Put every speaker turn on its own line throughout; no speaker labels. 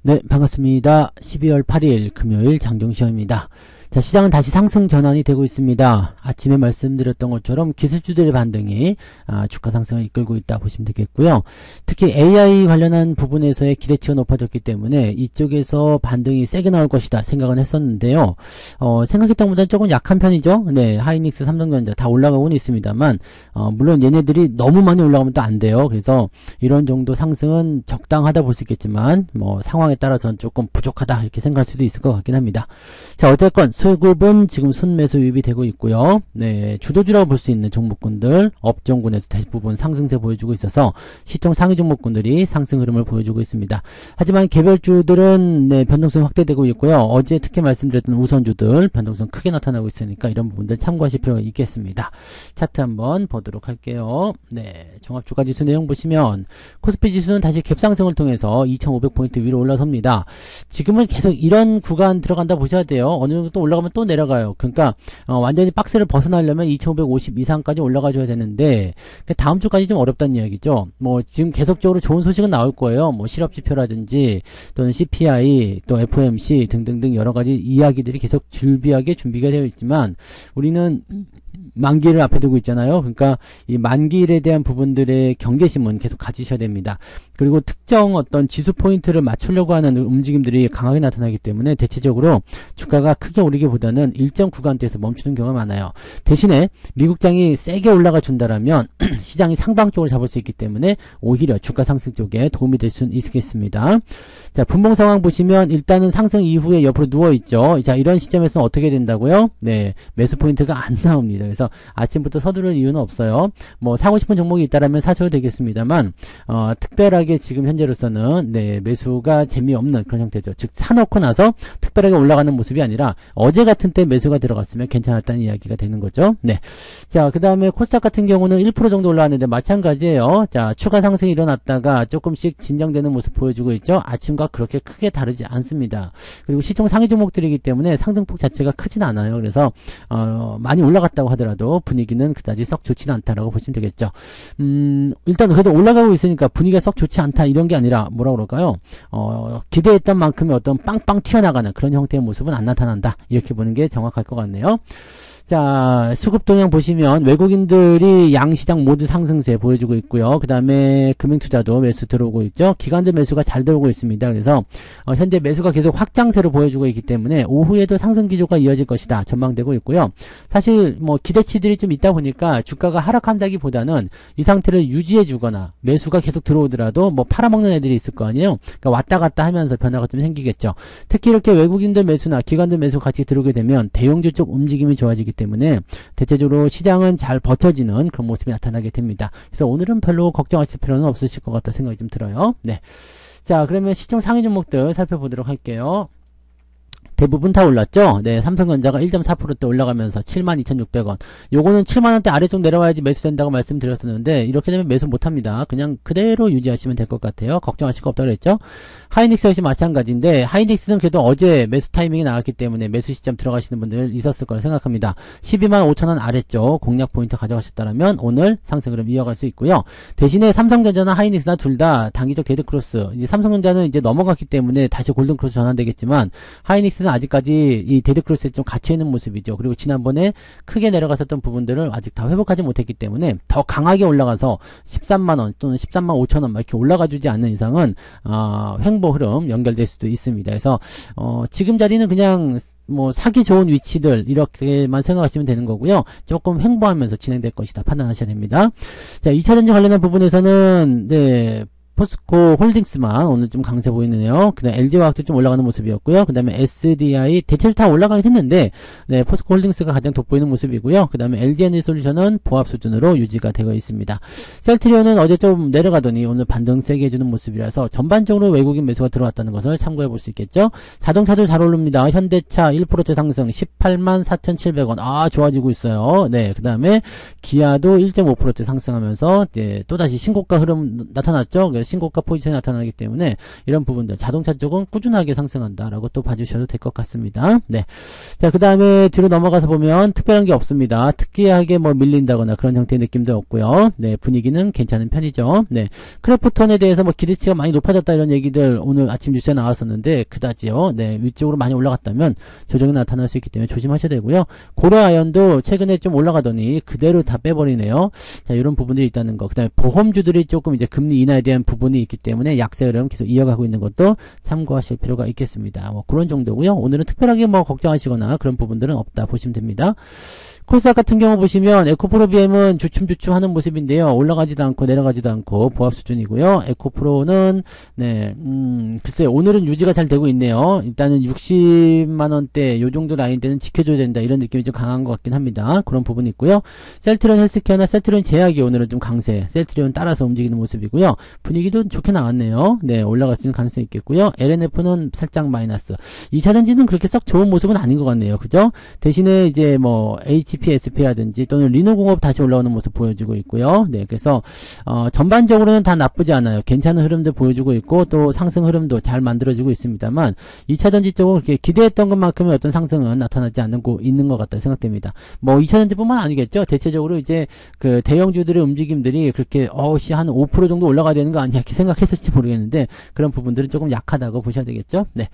네, 반갑습니다. 12월 8일 금요일 장종시험입니다. 자, 시장은 다시 상승 전환이 되고 있습니다. 아침에 말씀드렸던 것처럼 기술주들의 반등이 주가 상승을 이끌고 있다 보시면 되겠고요. 특히 AI 관련한 부분에서의 기대치가 높아졌기 때문에 이쪽에서 반등이 세게 나올 것이다 생각은 했었는데요. 생각했던 것보다는 조금 약한 편이죠. 네, 하이닉스, 삼성전자 다 올라가고는 있습니다만 물론 얘네들이 너무 많이 올라가면 또 안 돼요. 그래서 이런 정도 상승은 적당하다 볼 수 있겠지만 뭐 상황에 따라서는 조금 부족하다 이렇게 생각할 수도 있을 것 같긴 합니다. 자, 어쨌건 수급은 지금 순매수 유입이 되고 있고요. 네, 주도주라고 볼 수 있는 종목군들 업종군에서 대부분 상승세 보여주고 있어서 시총 상위 종목군들이 상승 흐름을 보여주고 있습니다. 하지만 개별주들은 네, 변동성 확대되고 있고요. 어제 특히 말씀드렸던 우선주들 변동성 크게 나타나고 있으니까 이런 부분들 참고하실 필요가 있겠습니다. 차트 한번 보도록 할게요. 네, 종합주가지수 내용 보시면 코스피 지수는 다시 갭상승을 통해서 2500포인트 위로 올라섭니다. 지금은 계속 이런 구간 들어간다 보셔야 돼요. 어느 정도 또 올라가면 또 내려가요. 그러니까 완전히 박스를 벗어나려면 2550 이상까지 올라가줘야 되는데 다음 주까지 좀 어렵다는 이야기죠. 뭐 지금 계속적으로 좋은 소식은 나올 거예요. 뭐 실업지표라든지 또는 CPI 또 FOMC 등등등 여러 가지 이야기들이 계속 줄비하게 준비가 되어 있지만 우리는 만기를 앞에 두고 있잖아요. 그러니까 이 만기일에 대한 부분들의 경계심은 계속 가지셔야 됩니다. 그리고 특정 어떤 지수 포인트를 맞추려고 하는 움직임들이 강하게 나타나기 때문에 대체적으로 주가가 크게 오르기보다는 일정 구간대에서 멈추는 경우가 많아요. 대신에 미국장이 세게 올라가 준다라면 시장이 상방 쪽으로 잡을 수 있기 때문에 오히려 주가 상승 쪽에 도움이 될 수는 있겠습니다. 자, 분봉 상황 보시면 일단은 상승 이후에 옆으로 누워있죠. 자, 이런 시점에서는 어떻게 된다고요? 네, 매수 포인트가 안 나옵니다. 그래서 아침부터 서두를 이유는 없어요. 뭐 사고 싶은 종목이 있다라면 사셔도 되겠습니다만 특별하게 지금 현재로서는 네, 매수가 재미없는 그런 형태죠. 즉 사놓고 나서 특별하게 올라가는 모습이 아니라 어제 같은 때 매수가 들어갔으면 괜찮았다는 이야기가 되는 거죠. 네. 자, 그 다음에 코스닥 같은 경우는 1% 정도 올라왔는데 마찬가지예요. 자, 추가 상승이 일어났다가 조금씩 진정되는 모습 보여주고 있죠. 아침과 그렇게 크게 다르지 않습니다. 그리고 시총 상위 종목들이기 때문에 상승폭 자체가 크진 않아요. 그래서 많이 올라갔다고 하더라도 분위기는 그다지 썩 좋지는 않다라고 보시면 되겠죠. 일단 그래도 올라가고 있으니까 분위기가 썩 좋지 않다 이런 게 아니라 뭐라 그럴까요? 기대했던 만큼의 어떤 빵빵 튀어나가는 그런 형태의 모습은 안 나타난다. 이렇게 보는 게 정확할 것 같네요. 자, 수급 동향 보시면 외국인들이 양시장 모두 상승세 보여주고 있고요. 그 다음에 금융투자도 매수 들어오고 있죠. 기관들 매수가 잘 들어오고 있습니다. 그래서 현재 매수가 계속 확장세로 보여주고 있기 때문에 오후에도 상승 기조가 이어질 것이다 전망되고 있고요. 사실 뭐 기대치들이 좀 있다 보니까 주가가 하락한다기보다는 이 상태를 유지해 주거나 매수가 계속 들어오더라도 뭐 팔아먹는 애들이 있을 거 아니에요. 그러니까 왔다 갔다 하면서 변화가 좀 생기겠죠. 특히 이렇게 외국인들 매수나 기관들 매수 같이 들어오게 되면 대형주 쪽 움직임이 좋아지기 때문에 대체적으로 시장은 잘 버텨지는 그런 모습이 나타나게 됩니다. 그래서 오늘은 별로 걱정하실 필요는 없으실 것 같다 생각이 좀 들어요. 네. 자, 그러면 시총 상위 종목들 살펴보도록 할게요. 대부분 다 올랐죠? 네, 삼성전자가 1.4%대 올라가면서 72,600원. 요거는 7만원대 아래쪽 내려와야지 매수된다고 말씀드렸었는데, 이렇게 되면 매수 못합니다. 그냥 그대로 유지하시면 될 것 같아요. 걱정하실 거 없다고 그랬죠? 하이닉스 역시 마찬가지인데, 하이닉스는 그래도 어제 매수 타이밍이 나왔기 때문에 매수 시점 들어가시는 분들 있었을 거라 생각합니다. 125,000원 아래쪽 공략 포인트 가져가셨다면 오늘 상승 흐름 이어갈 수 있고요. 대신에 삼성전자나 하이닉스나 둘 다 단기적 데드크로스, 이제 삼성전자는 이제 넘어갔기 때문에 다시 골든크로스 전환되겠지만, 하이닉스는 아직까지 이 데드크로스에 좀 갇혀있는 모습이죠. 그리고 지난번에 크게 내려갔었던 부분들을 아직 다 회복하지 못했기 때문에 더 강하게 올라가서 13만원 또는 13만 5천원 이렇게 올라가주지 않는 이상은 횡보 흐름 연결될 수도 있습니다. 그래서 지금 자리는 그냥 뭐 사기 좋은 위치들 이렇게만 생각하시면 되는 거고요. 조금 횡보하면서 진행될 것이다 판단하셔야 됩니다. 자, 2차전지 관련한 부분에서는 네, 포스코 홀딩스만 오늘 좀 강세 보이네요. 그 다음에 LG화학도 좀 올라가는 모습이었고요. 그 다음에 SDI 대체로 다 올라가긴 했는데 네, 포스코 홀딩스가 가장 돋보이는 모습이고요. 그 다음에 LG에너지솔루션은 보합 수준으로 유지가 되고 있습니다. 셀트리온은 어제 좀 내려가더니 오늘 반등 세게 해주는 모습이라서 전반적으로 외국인 매수가 들어왔다는 것을 참고해 볼 수 있겠죠. 자동차도 잘 오릅니다. 현대차 1%대 상승 184,700원. 좋아지고 있어요. 네, 그 다음에 기아도 1.5%대 상승하면서 네, 또다시 신고가 흐름 나타났죠. 신고가 포지션이 나타나기 때문에 이런 부분들 자동차 쪽은 꾸준하게 상승한다라고 또 봐주셔도 될 것 같습니다. 네. 자, 그 다음에 뒤로 넘어가서 보면 특별한 게 없습니다. 특이하게 뭐 밀린다거나 그런 형태의 느낌도 없고요. 네, 분위기는 괜찮은 편이죠. 네. 크래프톤에 대해서 뭐 기대치가 많이 높아졌다 이런 얘기들 오늘 아침 뉴스에 나왔었는데 그다지요. 네, 위쪽으로 많이 올라갔다면 조정이 나타날 수 있기 때문에 조심하셔야 되고요. 고려아연도 최근에 좀 올라가더니 그대로 다 빼버리네요. 자, 이런 부분들이 있다는 거. 그 다음에 보험주들이 조금 이제 금리 인하에 대한 부분이 있기 때문에 약세 흐름 계속 이어가고 있는 것도 참고하실 필요가 있겠습니다. 뭐 그런 정도고요. 오늘은 특별하게 뭐 걱정하시거나 그런 부분들은 없다 보시면 됩니다. 코스닥 같은 경우 보시면 에코프로 BM은 주춤주춤 하는 모습인데요. 올라가지도 않고 내려가지도 않고 보합 수준이고요. 에코프로는 네, 글쎄요. 오늘은 유지가 잘 되고 있네요. 일단은 60만원대 요 정도 라인대는 지켜줘야 된다 이런 느낌이 좀 강한 것 같긴 합니다. 그런 부분이 있고요. 셀트리온 헬스케어나 셀트리온 제약이 오늘은 좀 강세, 셀트리온 따라서 움직이는 모습이고요. 분위기도 좋게 나왔네요. 네, 올라갈 수 있는 가능성이 있겠고요. LNF는 살짝 마이너스. 2차전지는 그렇게 썩 좋은 모습은 아닌 것 같네요. 그죠? 대신에 이제 뭐 HPSP라든지 또는 리노공업 다시 올라오는 모습 보여주고 있고요. 네, 그래서 전반적으로는 다 나쁘지 않아요. 괜찮은 흐름들 보여주고 있고 또 상승 흐름도 잘 만들어지고 있습니다만 2차전지 쪽은 그렇게 기대했던 것만큼의 어떤 상승은 나타나지 않고 있는 것 같다 생각됩니다. 뭐 2차전지뿐만 아니겠죠. 대체적으로 이제 그 대형주들의 움직임들이 그렇게 한 5% 정도 올라가야 되는 거 아니야 이렇게 생각했을지 모르겠는데 그런 부분들은 조금 약하다고 보셔야 되겠죠. 네.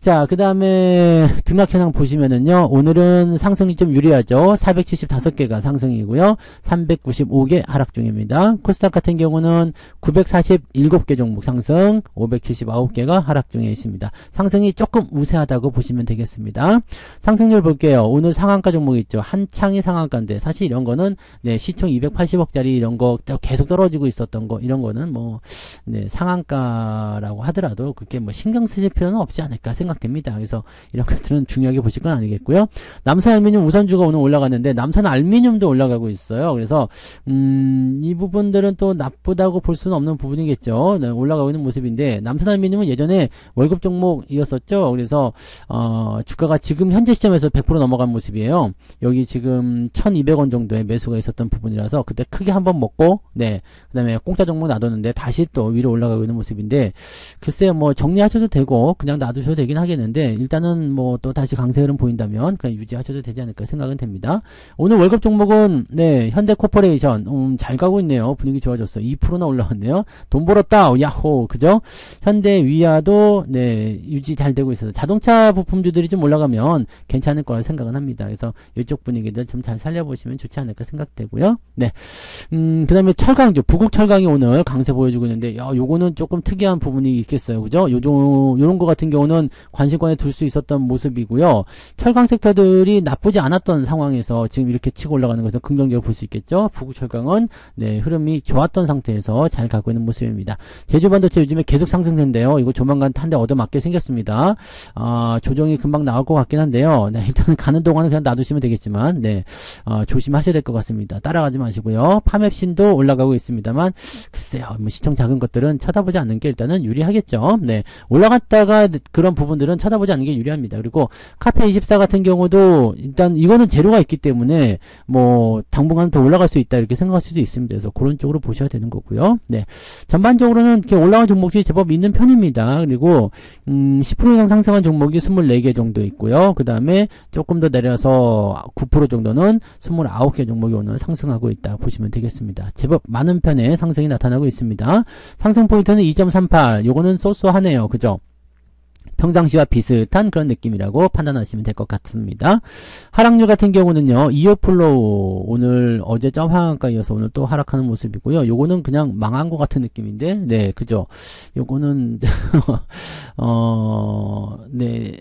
자, 그 다음에 등락 현황 보시면은요, 오늘은 상승이 좀 유리하죠. 475개가 상승이고요. 395개 하락 중입니다. 코스닥 같은 경우는 947개 종목 상승, 579개가 하락 중에 있습니다. 상승이 조금 우세하다고 보시면 되겠습니다. 상승률 볼게요. 오늘 상한가 종목 있죠. 한창이 상한가인데, 사실 이런 거는, 네, 시총 280억짜리 이런 거 계속 떨어지고 있었던 거, 이런 거는 뭐, 네, 상한가라고 하더라도 그렇게 뭐 신경 쓰실 필요는 없지 않을까 생각됩니다. 그래서 이런 것들은 중요하게 보실 건 아니겠고요. 남산알루미늄 우선주가 오늘 올라갔는데 남산알루미늄도 올라가고 있어요. 그래서 이 부분들은 또 나쁘다고 볼 수는 없는 부분이겠죠. 네, 올라가고 있는 모습인데 남산알루미늄은 예전에 월급 종목이었었죠. 그래서 주가가 지금 현재 시점에서 100% 넘어간 모습이에요. 여기 지금 1200원 정도의 매수가 있었던 부분이라서 그때 크게 한번 먹고 네, 그 다음에 공짜 종목 놔뒀는데 다시 또 위로 올라가고 있는 모습인데 글쎄요, 뭐 정리하셔도 되고 그냥 놔두셔도 되긴 하겠는데 일단은 뭐 또 다시 강세 흐름 보인다면 그냥 유지하셔도 되지 않을까 생각은 됩니다. 오늘 월급 종목은 네, 현대코퍼레이션 잘 가고 있네요. 분위기 좋아졌어요. 2%나 올라왔네요. 돈 벌었다. 야호. 그죠? 현대위아도 네, 유지 잘 되고 있어서 자동차 부품주들이 좀 올라가면 괜찮을 거라 생각은 합니다. 그래서 이쪽 분위기들 좀 잘 살려보시면 좋지 않을까 생각되고요. 네. 그 다음에 철강주, 부국철강이 오늘 강세 보여주고 있는데, 요거는 조금 특이한 부분이 있겠어요. 그죠? 요런 거 같은 경우는 관심권에 둘 수 있었던 모습이고요. 철강 섹터들이 나쁘지 않았던 상황에서 지금 이렇게 치고 올라가는 것을 긍정적으로 볼 수 있겠죠? 부국철강은, 네, 흐름이 좋았던 상태에서 잘 가고 있는 모습입니다. 제주반도체 요즘에 계속 상승세인데요. 이거 조만간 한 대 얻어맞게 생겼습니다. 조정이 금방 나올 것 같긴 한데요. 네, 일단 가는 동안은 그냥 놔두시면 되겠지만, 네, 조심하셔야 될 것 같습니다. 따라가지 마시고요. 파맵신도 올라가고 있습니다만 글쎄요, 뭐 시청 작은 것들은 쳐다보지 않는 게 일단은 유리하겠죠. 네, 올라갔다가 그런 부분들은 쳐다보지 않는 게 유리합니다. 그리고 카페24 같은 경우도 일단 이거는 재료가 있기 때문에 뭐 당분간 더 올라갈 수 있다 이렇게 생각할 수도 있습니다. 그래서 그런 쪽으로 보셔야 되는 거고요. 네, 전반적으로는 이렇게 올라온 종목들이 제법 있는 편입니다. 그리고 10% 이상 상승한 종목이 24개 정도 있고요. 그 다음에 조금 더 내려서 9% 정도는 29개 종목이 오늘 상승하고 있다 보시면 되겠습니다. 제법 많은 편의 상승이 나타나고 있습니다. 상승 포인트는 2.38. 요거는 쏘쏘하네요. 그죠? 평상시와 비슷한 그런 느낌이라고 판단하시면 될 것 같습니다. 하락률 같은 경우는요, 이어플로우 오늘 어제 점하한가 이어서 오늘 또 하락하는 모습이고요. 요거는 그냥 망한 것 같은 느낌인데, 네, 그죠? 요거는 네,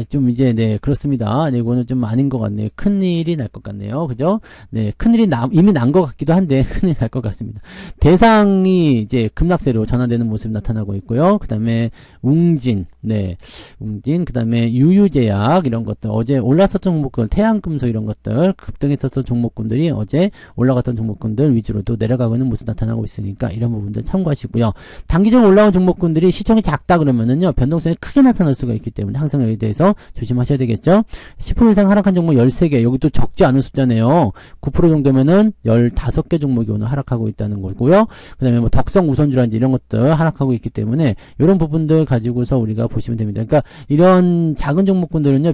좀 이제 네, 그렇습니다. 네, 이거는 좀 아닌 것 같네요. 큰 일이 날 것 같네요. 그죠? 네, 큰 일이 이미 난 것 같기도 한데 큰 일이 날 것 같습니다. 대상이 이제 급락세로 전환되는 모습이 나타나고 있고요. 그 다음에 웅진, 네. 웅진, 그 다음에 유유제약, 이런 것들, 어제 올랐었던 종목들, 태양금속 이런 것들, 급등했었던 종목군들이 어제 올라갔던 종목군들 위주로 또 내려가고 있는 모습 나타나고 있으니까 이런 부분들 참고하시고요. 단기적으로 올라온 종목군들이 시총이 작다 그러면은요, 변동성이 크게 나타날 수가 있기 때문에 항상 여기에 대해서 조심하셔야 되겠죠. 10% 이상 하락한 종목 13개, 여기 또 적지 않은 숫자네요. 9% 정도면은 15개 종목이 오늘 하락하고 있다는 거고요. 그 다음에 뭐 덕성 우선주라든지 이런 것들 하락하고 있기 때문에 이런 부분들 가지고서 우리가 보시면 됩니다. 그러니까 이런 작은 종목군들은요,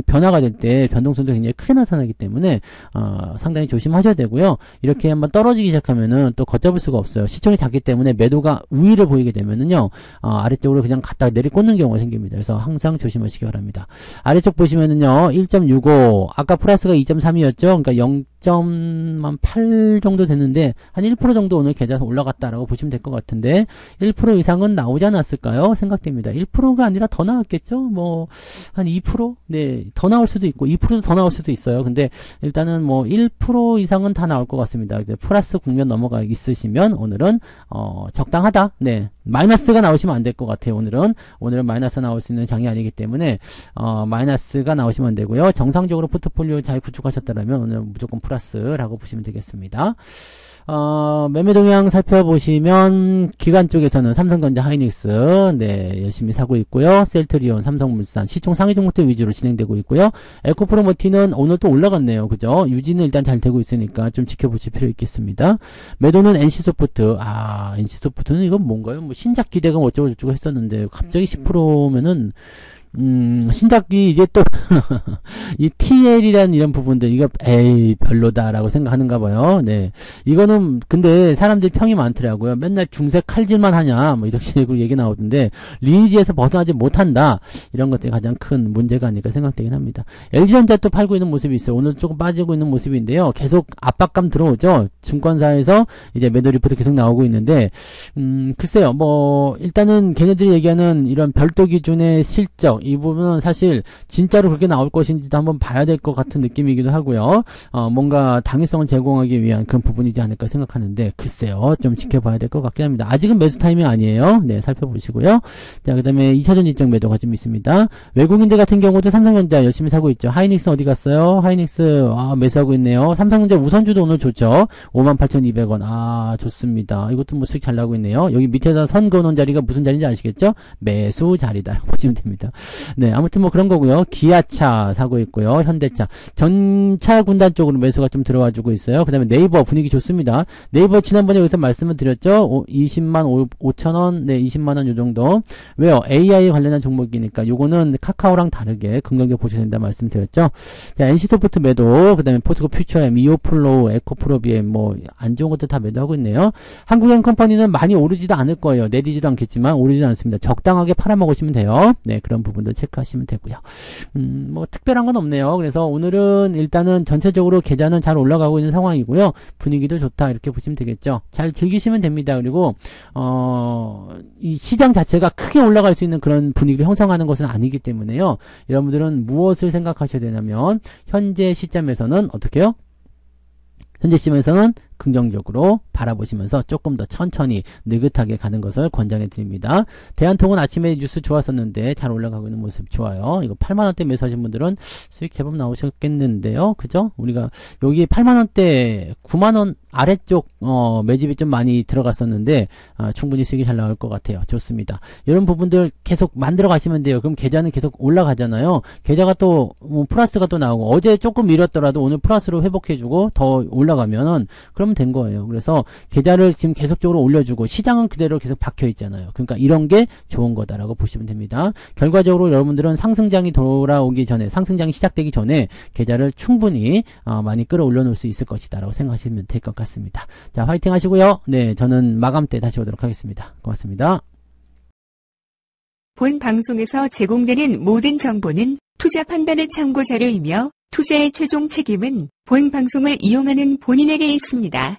변화가 될 때 변동성도 굉장히 크게 나타나기 때문에 상당히 조심하셔야 되고요. 이렇게 한번 떨어지기 시작하면은 또 걷잡을 수가 없어요. 시총이 작기 때문에 매도가 우위를 보이게 되면은요, 아래쪽으로 그냥 갖다 내리꽂는 경우가 생깁니다. 그래서 항상 조심하시기 바랍니다. 아래쪽 보시면은요, 1.65, 아까 플러스가 2.3이었죠. 그러니까 0.8 정도 됐는데 한 1% 정도 오늘 계좌 올라갔다라고 보시면 될 것 같은데 1% 이상은 나오지 않았을까요? 생각됩니다. 1%가 아니라 더 나왔겠죠? 뭐 한 2%? 네, 더 나올 수도 있고 2%도 더 나올 수도 있어요. 근데 일단은 뭐 1% 이상은 다 나올 것 같습니다. 플러스 국면 넘어가 있으시면 오늘은 적당하다. 네, 마이너스가 나오시면 안 될 것 같아요. 오늘은 마이너스 나올 수 있는 장이 아니기 때문에 마이너스가 나오시면 안 되고요. 정상적으로 포트폴리오 잘 구축하셨다면 오늘 무조건 플러스라고 보시면 되겠습니다. 매매 동향 살펴보시면 기관 쪽에서는 삼성전자, 하이닉스 네, 열심히 사고 있고요. 셀트리온, 삼성물산 시총 상위 종목들 위주로 진행되고 있고요. 에코프로모티는 오늘 또 올라갔네요. 그죠? 유지는 일단 잘 되고 있으니까 좀 지켜보실 필요 있겠습니다. 매도는 NC소프트. NC소프트는 이건 뭔가요? 뭐 신작 기대감 어쩌고 저쩌고 했었는데 갑자기 10%면은 신작기 이제 또 이 TL이라는 이런 부분들 이거 별로다라고 생각하는가 봐요. 네, 이거는 근데 사람들이 평이 많더라고요. 맨날 중세 칼질만 하냐 뭐 이렇게 얘기 나오던데 리니지에서 벗어나지 못한다, 이런 것들이 가장 큰 문제가 아닐까 생각되긴 합니다. LG전자 또 팔고 있는 모습이 있어요. 오늘 조금 빠지고 있는 모습인데요. 계속 압박감 들어오죠. 증권사에서 이제 매도 리포트 계속 나오고 있는데 글쎄요, 뭐 일단은 걔네들이 얘기하는 이런 별도 기준의 실적, 이 부분은 사실 진짜로 그렇게 나올 것인지도 한번 봐야 될 것 같은 느낌이기도 하고요. 뭔가 당위성을 제공하기 위한 그런 부분이지 않을까 생각하는데 글쎄요, 좀 지켜봐야 될 것 같긴 합니다. 아직은 매수 타이밍 아니에요. 네, 살펴보시고요. 자, 그 다음에 2차전 인적 매도가 좀 있습니다. 외국인들 같은 경우도 삼성전자 열심히 사고 있죠. 하이닉스 어디 갔어요? 하이닉스 매수하고 있네요. 삼성전자 우선주도 오늘 좋죠. 58,200원. 좋습니다. 이것도 뭐 수익 잘 나고 있네요. 여기 밑에다 선 그어놓은 자리가 무슨 자리인지 아시겠죠? 매수 자리다 보시면 됩니다. 네, 아무튼 뭐 그런 거고요. 기아차 사고 있고요. 현대차, 전차 군단 쪽으로 매수가 좀 들어와주고 있어요. 그 다음에 네이버 분위기 좋습니다. 네이버 지난번에 여기서 말씀을 드렸죠. 20만 5천원, 네, 20만원 요 정도. 왜요? AI 관련한 종목이니까 요거는 카카오랑 다르게 긍정적으로 보셔야 된다 말씀드렸죠. 자, NC소프트 매도, 그 다음에 포스코 퓨처엠, 이오플로우, 에코프로비엠, 뭐 안 좋은 것들 다 매도하고 있네요. 한국엔컴퍼니는 많이 오르지도 않을 거예요. 내리지도 않겠지만 오르지도 않습니다. 적당하게 팔아먹으시면 돼요. 네, 그런 부분들 체크하시면 되고요. 뭐 특별한 건 없네요. 그래서 오늘은 일단은 전체적으로 계좌는 잘 올라가고 있는 상황이고요. 분위기도 좋다, 이렇게 보시면 되겠죠. 잘 즐기시면 됩니다. 그리고 이 시장 자체가 크게 올라갈 수 있는 그런 분위기를 형성하는 것은 아니기 때문에요. 여러분들은 무엇을 생각하셔야 되냐면 현재 시점에서는 어떻게 해요? 현재 시점에서는 긍정적으로 바라보시면서 조금 더 천천히 느긋하게 가는 것을 권장해 드립니다. 대한통운 아침에 뉴스 좋았었는데 잘 올라가고 있는 모습 좋아요. 이거 8만원대 매수하신 분들은 수익 제법 나오셨겠는데요. 그죠? 우리가 여기 8만원대 9만원 아래쪽 매집이 좀 많이 들어갔었는데 충분히 수익이 잘 나올 것 같아요. 좋습니다. 이런 부분들 계속 만들어 가시면 돼요. 그럼 계좌는 계속 올라가잖아요. 계좌가 또 플러스가 또 나오고, 어제 조금 밀었더라도 오늘 플러스로 회복해주고 더 올라가면은 그러면 된 거예요. 그래서 계좌를 지금 계속적으로 올려주고 시장은 그대로 계속 박혀 있잖아요. 그러니까 이런 게 좋은 거다라고 보시면 됩니다. 결과적으로 여러분들은 상승장이 돌아오기 전에, 상승장이 시작되기 전에 계좌를 충분히 많이 끌어올려 놓을 수 있을 것이다라고 생각하시면 될 것 같습니다. 자, 화이팅 하시고요. 네, 저는 마감 때 다시 오도록 하겠습니다. 고맙습니다.
본 방송에서 제공되는 모든 정보는 투자 판단의 참고 자료이며 투자의 최종 책임은 본 방송을 이용하는 본인에게 있습니다.